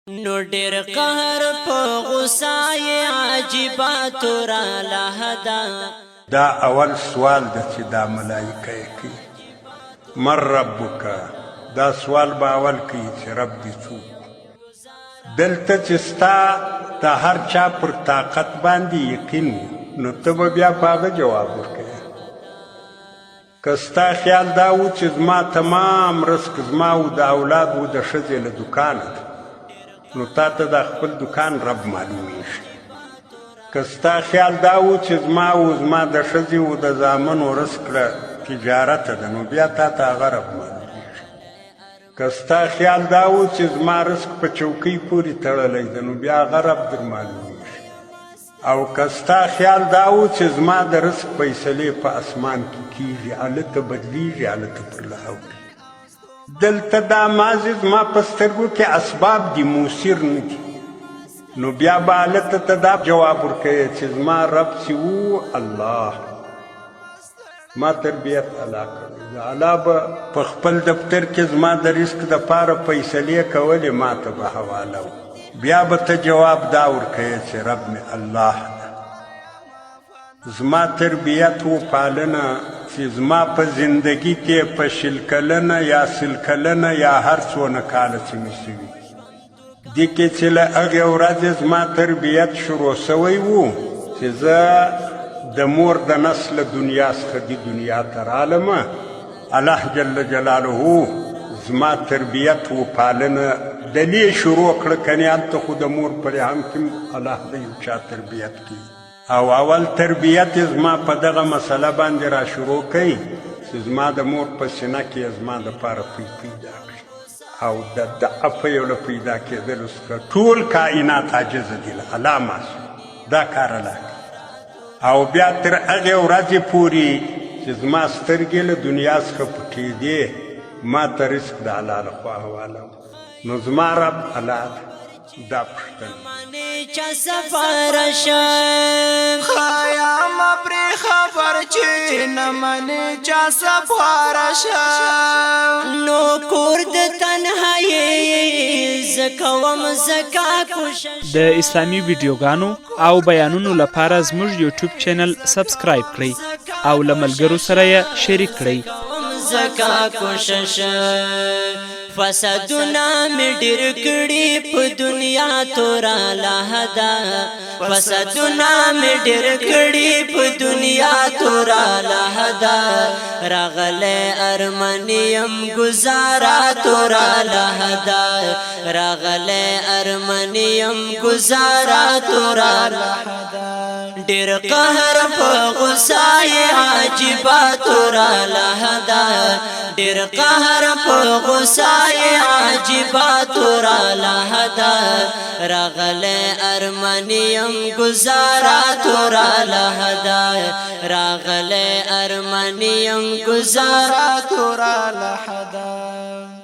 نو ډیر قهر په غصه عجیبات را لهدا دا اول سوال د چې دا ملائکه کوي مر ربک دا سوال به اول کوي چې رب دې څوک دلته چې ستا د هر چا پر طاقت باندې یقین نو ته به بیا په هغه جواب ورکوې که ستا خیال دا و چې زما تمام رزق زما و د اولاد و د ښځې له دوکانه ده نو تا ته د خپل دوکان رب معلومیږي که ستا خیال دا و چې زما و زما د ښځې و د زامنو رزق له تجارته ده نو بیا تا ته هغه رب معلومیږي که ستا خیال دا و چې زما رزق په چوکۍ پورې تړلی ده نو بیا هغه رب در معلومیږي او که ستا خیال دا و چې زما د رزق فیصلې په اسمان کې کیږي هلته بدلیږي هلته پر لهوړي دلته دا مازې زما په سترګو کې اسباب دي موثر نه دي نو بیا به هلته ته دا جواب ورکوې چې زما رب چې و الله ما تربیت الله کوي الله به په خپل دفتر کې زما د رزق دپاره فیصلې کولې ما ته به حواله و بیا به ته جواب دا ورکوې چې رب مې الله ده زما تربیت و پالنه چې زما په زندگی کې په شل کلنه یا سل کلنه یا هر څونه کاله چې مې سوي دې کې چې له هغې ورځې زما تربیت شروع سوی و چې زه د مور د نس له دنیا څخه دې دنیا ته رالمه الله جل جلاله زما تربیت و پالنه دلې شروع کړه کنې هلته خو د مور په رحم کې الله د یو چا تربیت کوي او اول تربیت زما په دغه مسله باندې را شروع کوي چې زما د مور په سینه کې زما دپاره پیدا کړي او د دغه له پیدا کېدلو څخه ټول کائنات عاجزه دي له الله معصوم دا کار الله کوي او بیا تر هغې ورځې پورې چې زما سترګې له دنیا څخه پټېدې ما ته رزق د الله لخوا حواله نو زما رب الله ده دا پوښتنه چا سفر شم خیام پرې خبر چې نه منې چا سفر شم نو کور د تنهایي زکوم زکا کوشش د اسلامي ویډیوګانو او بیانونو لپاره زموږ یوټیوب چینل سبسکرایب کړئ او له ملګرو سره یې شریک کړئ زکا کوشش فسادونه مې ډېر کړي په دنیا تورا لهدا فسادونه مې ډېر کړي په دنیا تورا لهدا راغلی ارمنیم گزارا تورا لهدا راغلی ارمنیم گزارا تورا لهدا ډېر قهر په غصه عجیبه تورا لهدا ډېر قهر په غصه عجیبه تورا لهدا راغلی ارمنیم گزارا تورا لهدا راغلی ارمنیم گزارا تورا لهدا